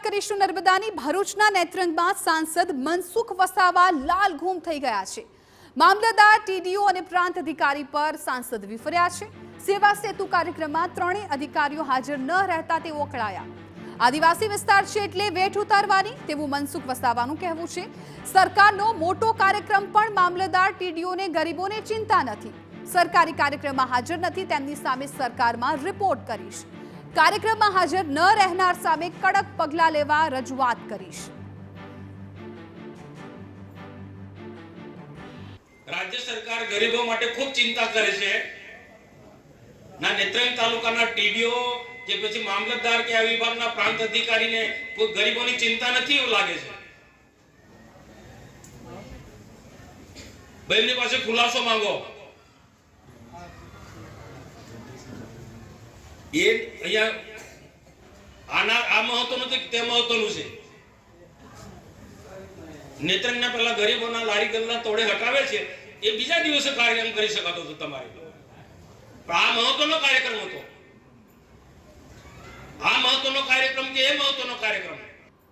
વાત કરીશું નર્મદાની. ભરૂચના નેત્રંગમાં સાંસદ મનસુખ વસાવા લાલઘૂમ થઈ ગયા છે. મામલતદાર, ટીડીઓ અને પ્રાંત અધિકારી પર સાંસદ વિફર્યા છે. સેવા સેતુ કાર્યક્રમમાં ત્રણેય અધિકારીઓ હાજર ન રહેતા તેઓ અકળાયા. આદિવાસી વિસ્તાર છે એટલે વેઠ ઉતારવાની તેવું મનસુખ વસાવાનું કહેવું છે. સરકારનો મોટો કાર્યક્રમ પણ મામલતદાર, ટીડીઓને ગરીબોને ચિંતા નથી. સરકારી કાર્યક્રમમાં હાજર નથી, તેમની સામે સરકારમાં રિપોર્ટ કરીશ. કાર્યક્રમમાં હાજર ન રહેનાર સામે કડક પગલાં લેવા રજૂઆત કરીશ. રાજ્ય સરકાર ગરીબો માટે ખૂબ ચિંતા કરે છે. ના નેત્રંગ તાલુકાના ટીડીઓ કે પછી મામલતદાર કે આ વિભાગના પ્રાંત અધિકારીને કોઈ ગરીબોની ચિંતા નથી એવું લાગે છે. ભાઈની પાસે ખુલાસો માંગો. એ અહીંયા આ મહત્વનું છે કે તે મહત્વનું છે. નેત્રંગના પેલા ગરીબોના લારી ગલ્લા તોડે હટાવે છે એ બીજા દિવસે કાર્યક્રમ કરી શકાતો હતો તમારે. આ મહત્વનો કાર્યક્રમ હતો. આ મહત્વનો કાર્યક્રમ કે એ મહત્વનો કાર્યક્રમ